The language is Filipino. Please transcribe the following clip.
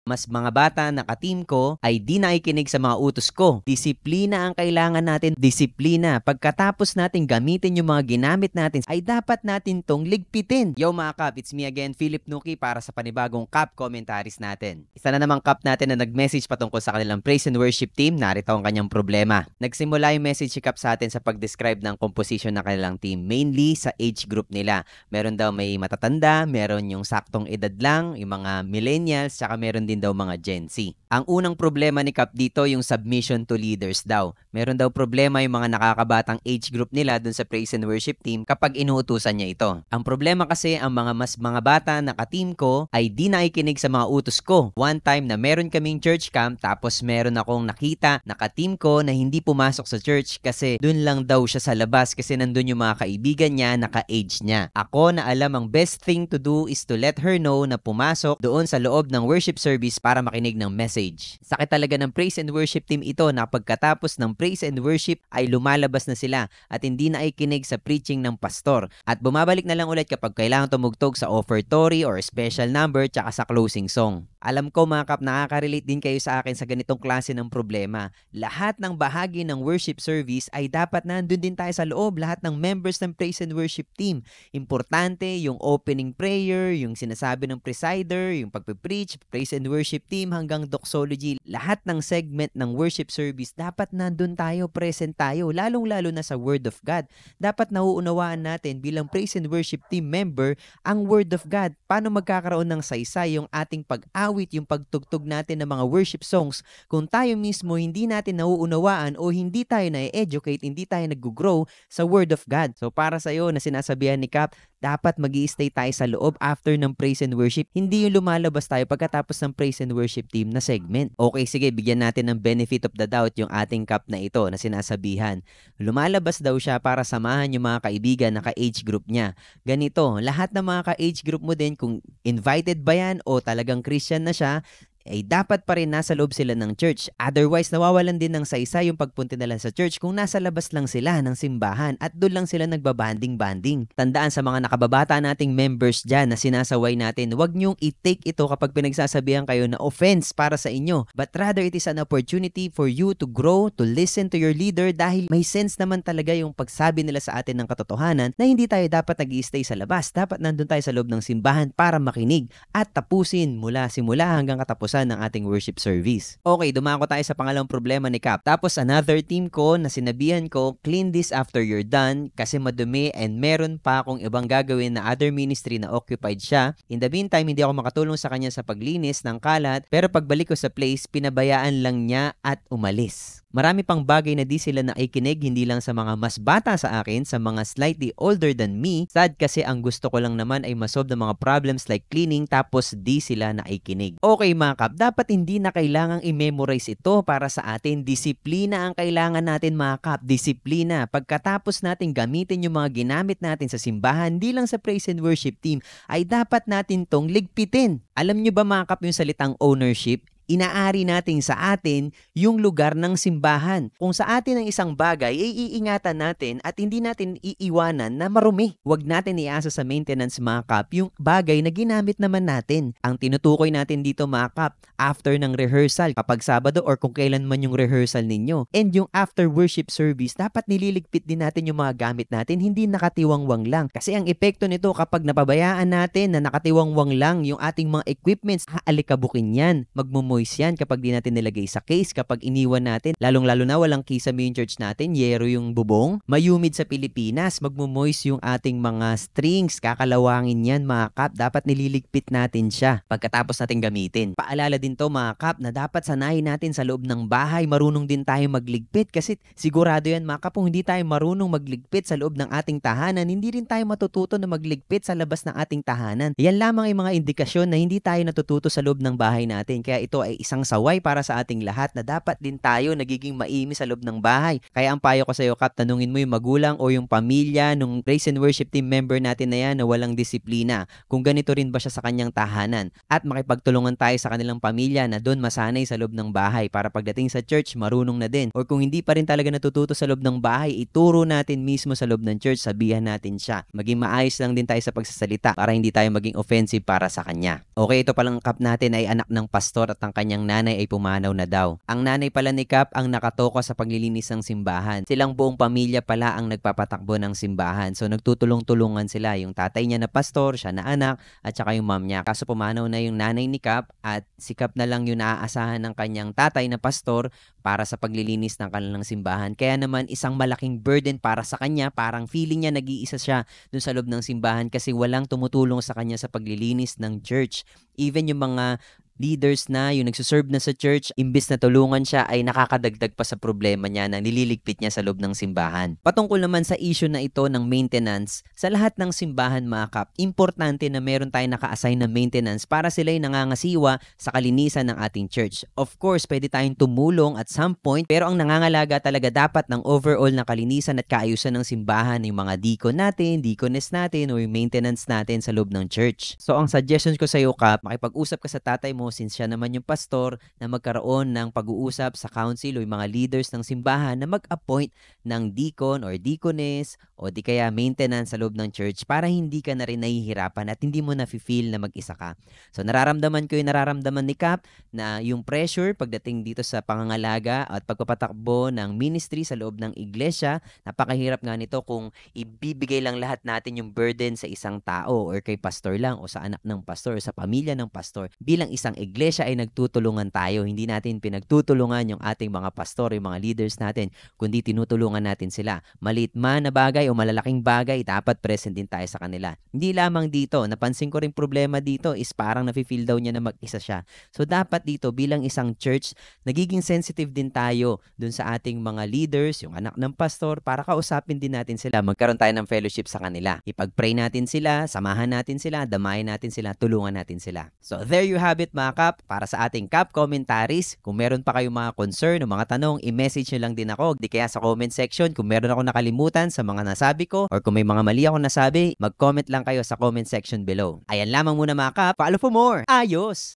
Mas mga bata na ka-team ko ay di nakikinig sa mga utos ko. Disiplina ang kailangan natin, disiplina. Pagkatapos natin gamitin yung mga ginamit natin, ay dapat natin tong ligpitin. Yo mga Kap, it's me again, Philip Nuki para sa panibagong Kap commentaries natin. Isa na namang Kap natin na nag-message patungkol sa kanilang praise and worship team, narito ang kanyang problema. Nagsimula yung message si Kap sa atin sa pag-describe ng composition ng kanilang team, mainly sa age group nila. Meron daw may matatanda, meron yung saktong edad lang, yung mga millennials, saka meron din daw mga Gen Z. Ang unang problema ni Kap dito yung submission to leaders daw. Meron daw problema yung mga nakakabatang age group nila dun sa praise and worship team kapag inuutusan niya ito. Ang problema kasi ang mga bata na ka-team ko ay di nakikinig sa mga utos ko. One time na meron kaming church camp tapos meron akong nakita na ka-team ko na hindi pumasok sa church kasi dun lang daw siya sa labas kasi nandun yung mga kaibigan niya na ka-age niya. Ako na alam ang best thing to do is to let her know na pumasok doon sa loob ng worship service para makinig ng message. Sakit talaga ng praise and worship team ito na pagkatapos ng praise and worship ay lumalabas na sila at hindi na ikinig sa preaching ng pastor at bumabalik na lang ulit kapag kailangan tumugtog sa offertory or special number tsaka sa closing song. Alam ko mga Kap, nakaka-relate din kayo sa akin sa ganitong klase ng problema. Lahat ng bahagi ng worship service ay dapat nandun din tayo sa loob, lahat ng members ng praise and worship team. Importante yung opening prayer, yung sinasabi ng presider, yung pagpe-preach, praise and worship team hanggang doxology. Lahat ng segment ng worship service dapat nandun tayo, present tayo, lalong-lalo na sa Word of God. Dapat nauunawaan natin bilang praise and worship team member ang Word of God. Paano magkakaroon ng saysay yung ating pag-awit, yung pagtugtog natin ng mga worship songs kung tayo mismo hindi natin nauunawaan o hindi tayo na-educate, hindi tayo nag-grow sa Word of God. So para sa iyo na sinasabihan ni Kap, dapat mag-i-stay tayo sa loob after ng praise and worship. Hindi yung lumalabas tayo pagkatapos ng praise and worship team na segment. Okay, sige, bigyan natin ng benefit of the doubt yung ating Kap na ito na sinasabihan. Lumalabas daw siya para samahan yung mga kaibigan na ka-age group niya. Ganito, lahat ng mga ka-age group mo din, kung invited ba yan o talagang Christian na siya, ay dapat pa rin nasa loob sila ng church. Otherwise, nawawalan din ng saysay yung pagpunta nila sa church kung nasa labas lang sila ng simbahan at doon lang sila nagbabanding-banding. Tandaan sa mga nakababata nating members dyan na sinasaway natin, huwag niyong i-take ito kapag pinagsasabihan kayo na offense para sa inyo. But rather, it is an opportunity for you to grow, to listen to your leader dahil may sense naman talaga yung pagsabi nila sa atin ng katotohanan na hindi tayo dapat nag-i-stay sa labas. Dapat nandun tayo sa loob ng simbahan para makinig at tapusin mula simula hanggang katapusan ng ating worship service. Okay, dumako tayo sa pangalawang problema ni Kap. Tapos another team ko na sinabihan ko, clean this after you're done kasi madumi and meron pa akong ibang gagawin na other ministry na occupied siya. In the meantime, hindi ako makatulong sa kanya sa paglinis ng kalat pero pagbalik ko sa place, pinabayaan lang niya at umalis. Marami pang bagay na di sila naikinig, hindi lang sa mga mas bata sa akin, sa mga slightly older than me. Sad kasi ang gusto ko lang naman ay masolve ng mga problems like cleaning tapos di sila naikinig. Okay mga Kap, dapat hindi na kailangang i-memorize ito para sa atin. Disiplina ang kailangan natin mga Kap, disiplina. Pagkatapos natin gamitin yung mga ginamit natin sa simbahan, hindi lang sa praise and worship team, ay dapat natin tong ligpitin. Alam nyo ba mga Kap yung salitang ownership? Inaari natin sa atin yung lugar ng simbahan. Kung sa atin ang isang bagay, ay iingatan natin at hindi natin iiwanan na marumi. Huwag natin iasa sa maintenance mga Kap yung bagay na ginamit naman natin. Ang tinutukoy natin dito mga Kap, after ng rehearsal, kapag Sabado or kung kailan man yung rehearsal ninyo. And yung after worship service, dapat nililigpit din natin yung mga gamit natin, hindi nakatiwangwang lang. Kasi ang epekto nito kapag napabayaan natin na nakatiwangwang lang yung ating mga equipments, haalikabukin yan, magmumoy yan kapag di natin nilagay sa case, kapag iniwan natin, lalong-lalo na walang case sa main church natin, yero yung bubong, mayumid sa Pilipinas, magmumoist yung ating mga strings, kakalawangin yan mga Kap, dapat nililigpit natin siya pagkatapos natin gamitin. Paalala din to mga Kap na dapat sanayin natin sa loob ng bahay, marunong din tayo magligpit kasi sigurado yan mga Kap, kung hindi tayo marunong magligpit sa loob ng ating tahanan, hindi rin tayo matututo na magligpit sa labas ng ating tahanan. Yan lamang yung mga indikasyon na hindi tayo natututo sa loob ng bahay natin, kaya ito ay isang saway para sa ating lahat na dapat din tayo nagiging maimi sa loob ng bahay. Kaya ang payo ko sa iyo, Kap, tanungin mo yung magulang o yung pamilya nung praise and worship team member natin na yan na walang disiplina. Kung ganito rin ba siya sa kanyang tahanan. At makipagtulungan tayo sa kanilang pamilya na doon masanay sa loob ng bahay para pagdating sa church, marunong na din. Or kung hindi pa rin talaga natututo sa loob ng bahay, ituro natin mismo sa loob ng church, sabihan natin siya. Maging maayos lang din tayo sa pagsasalita para hindi tayo maging offensive para sa kanya. Okay, ito palang Kap natin ay anak ng pastor at ang kanyang nanay ay pumanaw na daw. Ang nanay pala ni Kap ang nakatoka sa paglilinis ng simbahan. Silang buong pamilya pala ang nagpapatakbo ng simbahan. So nagtutulong-tulungan sila. Yung tatay niya na pastor, siya na anak, at saka yung mom niya. Kaso pumanaw na yung nanay ni Kap at si Kap na lang yung naaasahan ng kanyang tatay na pastor para sa paglilinis ng kanilang simbahan. Kaya naman isang malaking burden para sa kanya, parang feeling niya nag-iisa siya dun sa loob ng simbahan kasi walang tumutulong sa kanya sa paglilinis ng church. Even yung mga leaders na, yung nagsuserve na sa church, imbis na tulungan siya ay nakakadagdag pa sa problema niya na nililigpit niya sa loob ng simbahan. Patungkol naman sa issue na ito ng maintenance, sa lahat ng simbahan mga Kap, importante na meron tayong naka-assign na maintenance para sila'y nangangasiwa sa kalinisan ng ating church. Of course, pwede tayong tumulong at some point, pero ang nangangalaga talaga dapat ng overall na kalinisan at kaayusan ng simbahan, yung mga deacon natin, deaconess natin, o yung maintenance natin sa loob ng church. So ang suggestions ko sa iyo, Kap, makipag-usap ka sa tatay mo since siya naman yung pastor na magkaroon ng pag-uusap sa council o yung mga leaders ng simbahan na mag-appoint ng deacon or deaconess o di kaya maintenance sa loob ng church para hindi ka na rin nahihirapan at hindi mo na-feel na mag-isa ka. So nararamdaman ko yung nararamdaman ni Kap na yung pressure pagdating dito sa pangangalaga at pagpapatakbo ng ministry sa loob ng iglesia. Napakahirap nga nito kung ibibigay lang lahat natin yung burden sa isang tao or kay pastor lang o sa anak ng pastor o sa pamilya ng pastor. Bilang isang iglesia ay nagtutulungan tayo. Hindi natin pinagtutulungan yung ating mga pastor, yung mga leaders natin, kundi tinutulungan natin sila. Maliit man na bagay o malalaking bagay, dapat present din tayo sa kanila. Hindi lamang dito, napansin ko rin problema dito is parang nafe-feel daw niya na mag-isa siya. So dapat dito bilang isang church, nagiging sensitive din tayo dun sa ating mga leaders, yung anak ng pastor, para kausapin din natin sila. Magkaroon tayo ng fellowship sa kanila. Ipag-pray natin sila, samahan natin sila, damayin natin sila, tulungan natin sila. So there you have it mga Kap, para sa ating Kap commentaries. Kung meron pa kayong mga concern o mga tanong, i-message nyo lang din ako. Di kaya sa comment section, kung meron ako nakalimutan sa mga nasabi ko or kung may mga mali ako nasabi, mag-comment lang kayo sa comment section below. Ayan lamang muna mga Kap. Follow for more. Ayos!